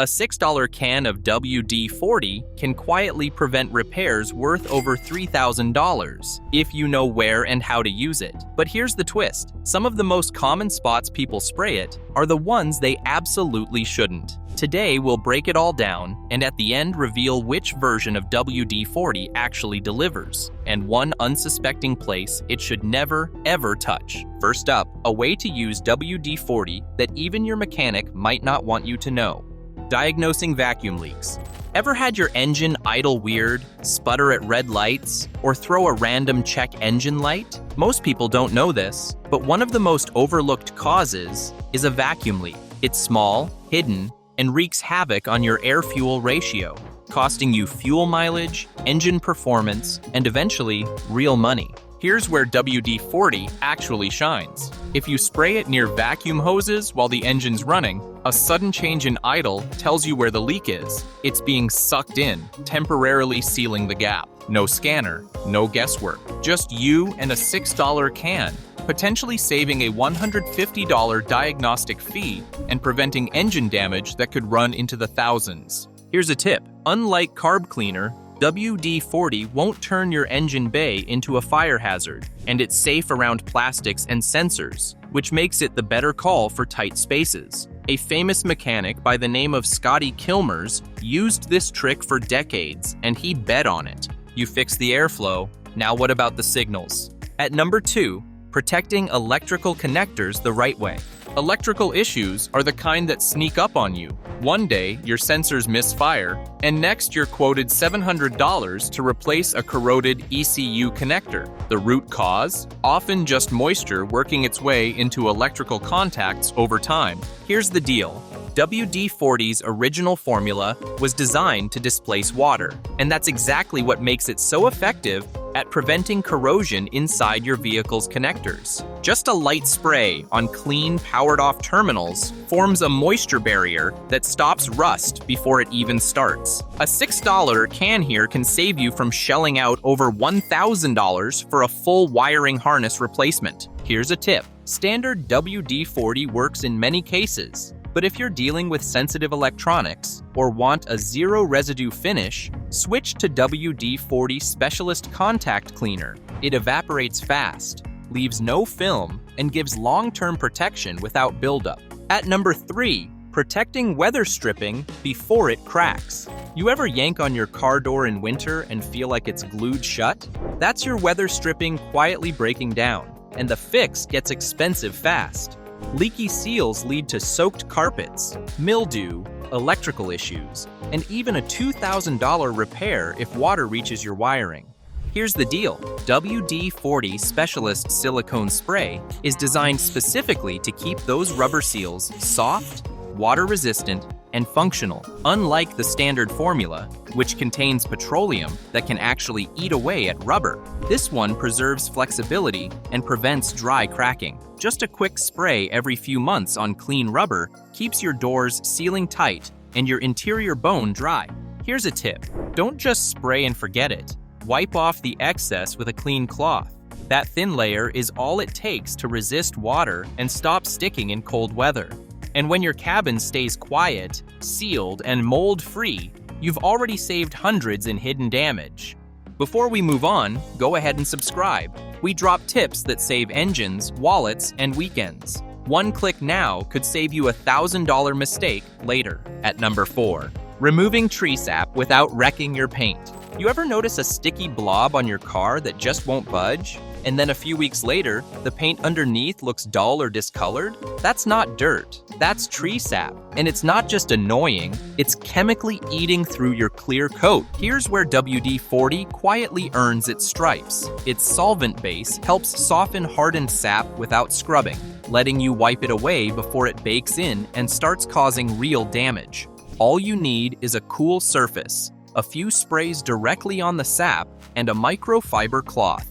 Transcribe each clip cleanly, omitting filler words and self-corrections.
A $6 can of WD-40 can quietly prevent repairs worth over $3,000 if you know where and how to use it. But here's the twist. Some of the most common spots people spray it are the ones they absolutely shouldn't. Today, we'll break it all down and at the end reveal which version of WD-40 actually delivers and one unsuspecting place it should never, ever touch. First up, a way to use WD-40 that even your mechanic might not want you to know. Diagnosing vacuum leaks. Ever had your engine idle weird, sputter at red lights, or throw a random check engine light? Most people don't know this, but one of the most overlooked causes is a vacuum leak. It's small, hidden, and wreaks havoc on your air-fuel ratio, costing you fuel mileage, engine performance, and eventually, real money. Here's where WD-40 actually shines. If you spray it near vacuum hoses while the engine's running, a sudden change in idle tells you where the leak is. It's being sucked in, temporarily sealing the gap. No scanner, no guesswork, just you and a $6 can, potentially saving a $150 diagnostic fee and preventing engine damage that could run into the thousands. Here's a tip. Unlike carb cleaner, WD-40 won't turn your engine bay into a fire hazard, and it's safe around plastics and sensors, which makes it the better call for tight spaces. A famous mechanic by the name of Scotty Kilmers used this trick for decades, and he bet on it. You fix the airflow, now what about the signals? At number 2, protecting electrical connectors the right way. Electrical issues are the kind that sneak up on you. One day, your sensors misfire, and next you're quoted $700 to replace a corroded ECU connector. The root cause? Often just moisture working its way into electrical contacts over time. Here's the deal. WD-40's original formula was designed to displace water, and that's exactly what makes it so effective at preventing corrosion inside your vehicle's connectors. Just a light spray on clean, powered-off terminals forms a moisture barrier that stops rust before it even starts. A $6 can here can save you from shelling out over $1,000 for a full wiring harness replacement. Here's a tip. Standard WD-40 works in many cases, but if you're dealing with sensitive electronics or want a zero residue finish, switch to WD-40 Specialist Contact Cleaner. It evaporates fast, leaves no film, and gives long-term protection without buildup. At number 3, protecting weather stripping before it cracks. You ever yank on your car door in winter and feel like it's glued shut? That's your weather stripping quietly breaking down, and the fix gets expensive fast. Leaky seals lead to soaked carpets, mildew, electrical issues, and even a $2,000 repair if water reaches your wiring. Here's the deal. WD-40 Specialist Silicone Spray is designed specifically to keep those rubber seals soft, water-resistant, and functional, unlike the standard formula, which contains petroleum that can actually eat away at rubber. This one preserves flexibility and prevents dry cracking. Just a quick spray every few months on clean rubber keeps your doors sealing tight and your interior bone dry. Here's a tip. Don't just spray and forget it. Wipe off the excess with a clean cloth. That thin layer is all it takes to resist water and stop sticking in cold weather. And when your cabin stays quiet, sealed, and mold-free, you've already saved hundreds in hidden damage. Before we move on, go ahead and subscribe. We drop tips that save engines, wallets, and weekends. One click now could save you a $1,000 mistake later. At number 4, removing tree sap without wrecking your paint. You ever notice a sticky blob on your car that just won't budge? And then a few weeks later, the paint underneath looks dull or discolored? That's not dirt, that's tree sap. And it's not just annoying, it's chemically eating through your clear coat. Here's where WD-40 quietly earns its stripes. Its solvent base helps soften hardened sap without scrubbing, letting you wipe it away before it bakes in and starts causing real damage. All you need is a cool surface, a few sprays directly on the sap, and a microfiber cloth.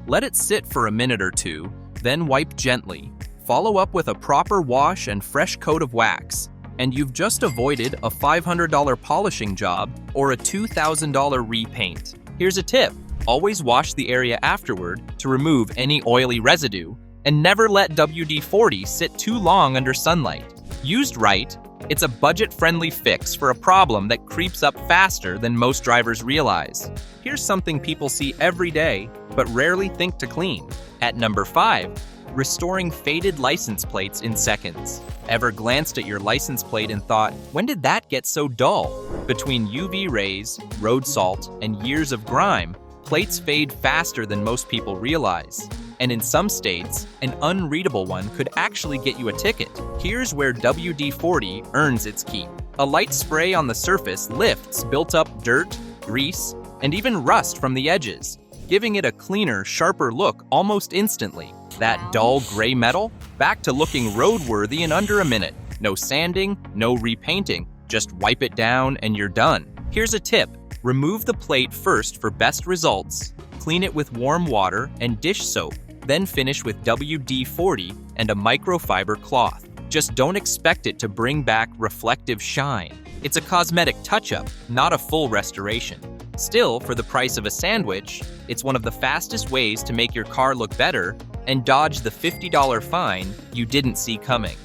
Let it sit for a minute or two, then wipe gently. Follow up with a proper wash and fresh coat of wax, and you've just avoided a $500 polishing job or a $2,000 repaint. Here's a tip. Always wash the area afterward to remove any oily residue, and never let WD-40 sit too long under sunlight. Used right, It's a budget-friendly fix for a problem that creeps up faster than most drivers realize. Here's something people see every day, but rarely think to clean. At number 5, restoring faded license plates in seconds. Ever glanced at your license plate and thought, when did that get so dull? Between UV rays, road salt, and years of grime, plates fade faster than most people realize. And in some states, an unreadable one could actually get you a ticket. Here's where WD-40 earns its keep. A light spray on the surface lifts built-up dirt, grease, and even rust from the edges, giving it a cleaner, sharper look almost instantly. That dull gray metal, back to looking roadworthy in under a minute. No sanding, no repainting, just wipe it down and you're done. Here's a tip. Remove the plate first for best results, clean it with warm water and dish soap, then finish with WD-40 and a microfiber cloth. Just don't expect it to bring back reflective shine. It's a cosmetic touch-up, not a full restoration. Still, for the price of a sandwich, it's one of the fastest ways to make your car look better and dodge the $50 fine you didn't see coming.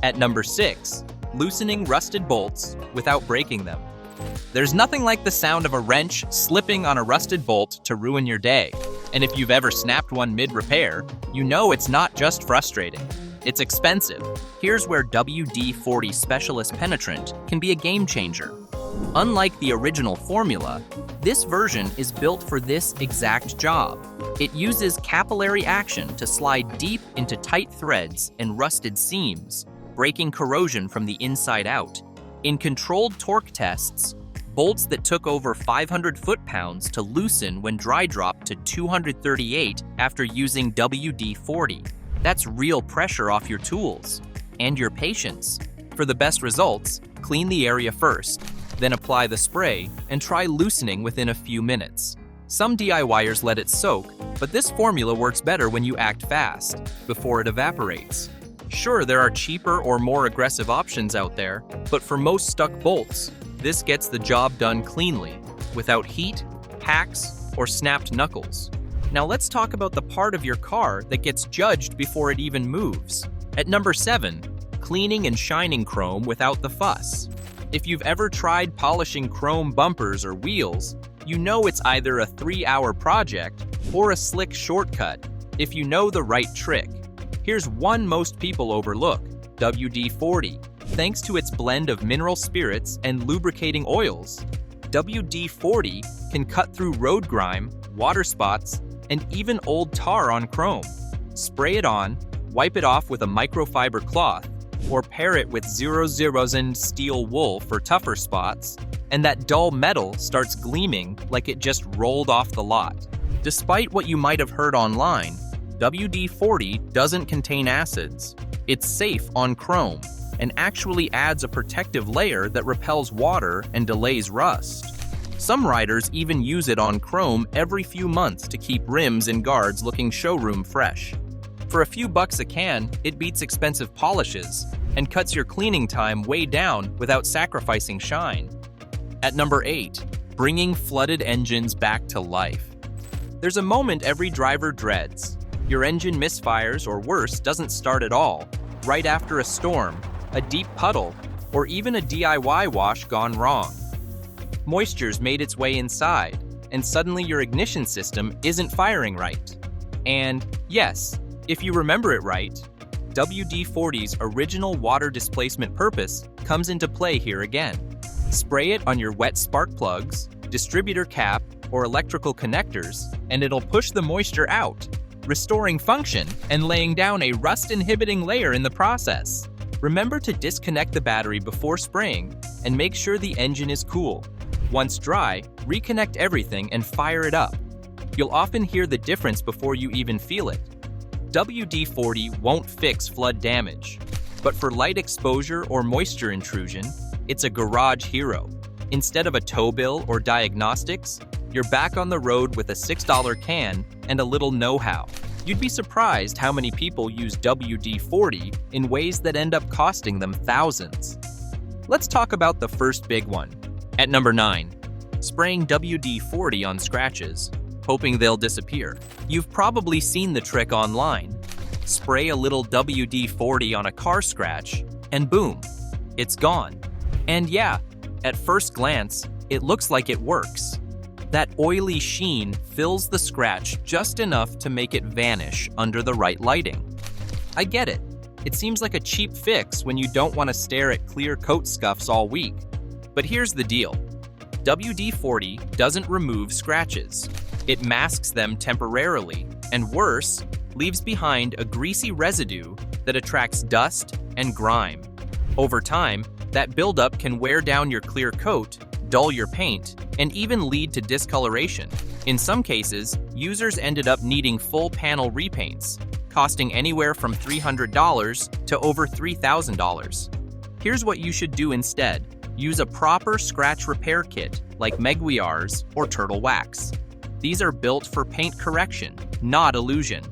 At number 6, loosening rusted bolts without breaking them. There's nothing like the sound of a wrench slipping on a rusted bolt to ruin your day. And if you've ever snapped one mid-repair, you know it's not just frustrating. It's expensive. Here's where WD-40 Specialist Penetrant can be a game changer. Unlike the original formula, this version is built for this exact job. It uses capillary action to slide deep into tight threads and rusted seams, breaking corrosion from the inside out. In controlled torque tests, bolts that took over 500 foot-pounds to loosen when dry dropped to 238 after using WD-40. That's real pressure off your tools and your patience. For the best results, clean the area first, then apply the spray and try loosening within a few minutes. Some DIYers let it soak, but this formula works better when you act fast, before it evaporates. Sure, there are cheaper or more aggressive options out there, but for most stuck bolts, this gets the job done cleanly, without heat, hacks, or snapped knuckles. Now let's talk about the part of your car that gets judged before it even moves. At number 7, cleaning and shining chrome without the fuss. If you've ever tried polishing chrome bumpers or wheels, you know it's either a 3-hour project or a slick shortcut if you know the right trick. Here's one most people overlook, WD-40. Thanks to its blend of mineral spirits and lubricating oils, WD-40 can cut through road grime, water spots, and even old tar on chrome. Spray it on, wipe it off with a microfiber cloth, or pair it with 000 steel wool for tougher spots, and that dull metal starts gleaming like it just rolled off the lot. Despite what you might have heard online, WD-40 doesn't contain acids. It's safe on chrome and actually adds a protective layer that repels water and delays rust. Some riders even use it on chrome every few months to keep rims and guards looking showroom fresh. For a few bucks a can, it beats expensive polishes and cuts your cleaning time way down without sacrificing shine. At number 8, bringing flooded engines back to life. There's a moment every driver dreads. Your engine misfires or worse, doesn't start at all, right after a storm, a deep puddle, or even a DIY wash gone wrong. Moisture's made its way inside, and suddenly your ignition system isn't firing right. And yes, if you remember it right, WD-40's original water displacement purpose comes into play here again. Spray it on your wet spark plugs, distributor cap, or electrical connectors, and it'll push the moisture out, restoring function and laying down a rust-inhibiting layer in the process. Remember to disconnect the battery before spraying and make sure the engine is cool. Once dry, reconnect everything and fire it up. You'll often hear the difference before you even feel it. WD-40 won't fix flood damage, but for light exposure or moisture intrusion, it's a garage hero. Instead of a tow bill or diagnostics, you're back on the road with a $6 can and a little know-how. You'd be surprised how many people use WD-40 in ways that end up costing them thousands. Let's talk about the first big one. At number 9, spraying WD-40 on scratches, hoping they'll disappear. You've probably seen the trick online. Spray a little WD-40 on a car scratch, and boom, it's gone. And yeah, at first glance, it looks like it works. That oily sheen fills the scratch just enough to make it vanish under the right lighting. I get it. It seems like a cheap fix when you don't want to stare at clear coat scuffs all week. But here's the deal. WD-40 doesn't remove scratches. It masks them temporarily, and worse, leaves behind a greasy residue that attracts dust and grime. Over time, that buildup can wear down your clear coat, dull your paint, and even lead to discoloration. In some cases, users ended up needing full panel repaints, costing anywhere from $300 to over $3,000. Here's what you should do instead. Use a proper scratch repair kit like Meguiar's or Turtle Wax. These are built for paint correction, not illusion.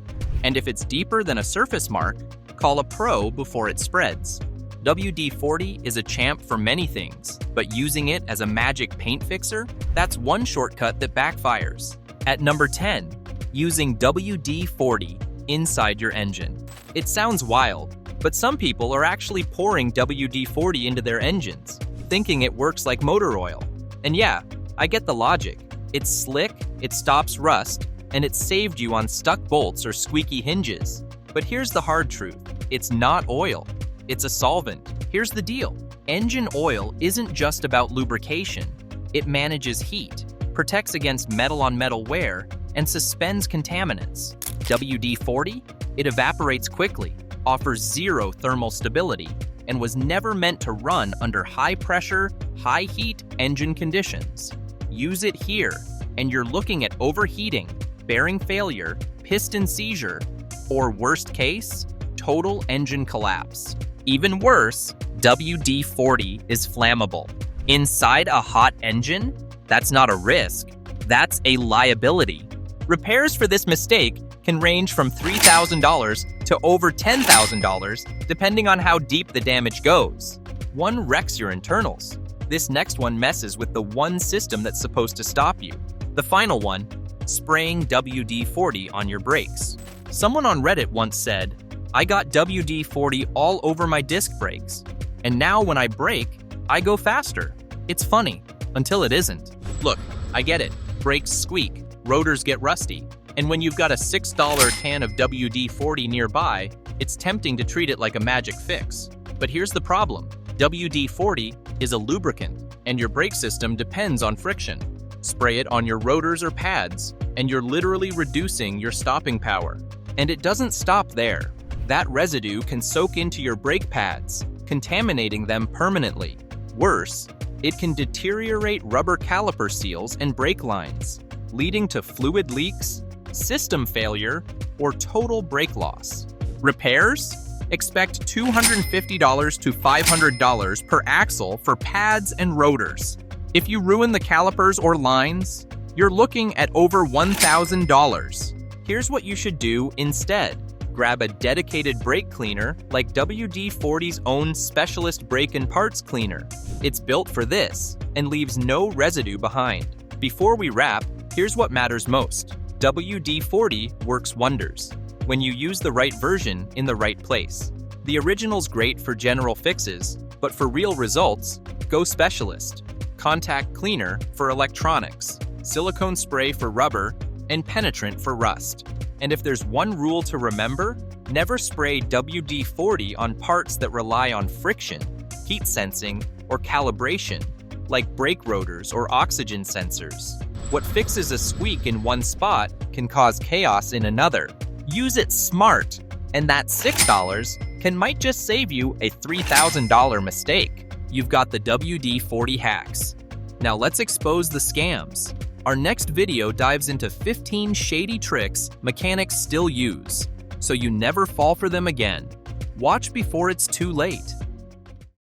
And if it's deeper than a surface mark, call a pro before it spreads. WD-40 is a champ for many things, but using it as a magic paint fixer, that's one shortcut that backfires. At number 10, using WD-40 inside your engine. It sounds wild, but some people are actually pouring WD-40 into their engines, thinking it works like motor oil. And yeah, I get the logic. It's slick, it stops rust, and it saved you on stuck bolts or squeaky hinges. But here's the hard truth. It's not oil. It's a solvent. Here's the deal. Engine oil isn't just about lubrication. It manages heat, protects against metal-on-metal wear, and suspends contaminants. WD-40? It evaporates quickly, offers zero thermal stability, and was never meant to run under high-pressure, high-heat engine conditions. Use it here, and you're looking at overheating, bearing failure, piston seizure, or worst case, total engine collapse. Even worse, WD-40 is flammable. Inside a hot engine? That's not a risk, that's a liability. Repairs for this mistake can range from $3,000 to over $10,000, depending on how deep the damage goes. One wrecks your internals. This next one messes with the one system that's supposed to stop you. The final one, spraying WD-40 on your brakes. Someone on Reddit once said, "I got WD-40 all over my disc brakes, and now when I brake, I go faster." It's funny, until it isn't. Look, I get it. Brakes squeak, rotors get rusty, and when you've got a $6 can of WD-40 nearby, it's tempting to treat it like a magic fix. But here's the problem. WD-40 is a lubricant, and your brake system depends on friction. Spray it on your rotors or pads, and you're literally reducing your stopping power. And it doesn't stop there. That residue can soak into your brake pads, contaminating them permanently. Worse, it can deteriorate rubber caliper seals and brake lines, leading to fluid leaks, system failure, or total brake loss. Repairs? Expect $250 to $500 per axle for pads and rotors. If you ruin the calipers or lines, you're looking at over $1,000. Here's what you should do instead. Grab a dedicated brake cleaner like WD-40's own specialist brake and parts cleaner. It's built for this and leaves no residue behind. Before we wrap, here's what matters most. WD-40 works wonders when you use the right version in the right place. The original's great for general fixes, but for real results, go specialist. Contact cleaner for electronics, silicone spray for rubber, and penetrant for rust. And if there's one rule to remember, never spray WD-40 on parts that rely on friction, heat sensing, or calibration, like brake rotors or oxygen sensors. What fixes a squeak in one spot can cause chaos in another. Use it smart, and that $6 might just save you a $3,000 mistake. You've got the WD-40 hacks. Now let's expose the scams. Our next video dives into 15 shady tricks mechanics still use, so you never fall for them again. Watch before it's too late.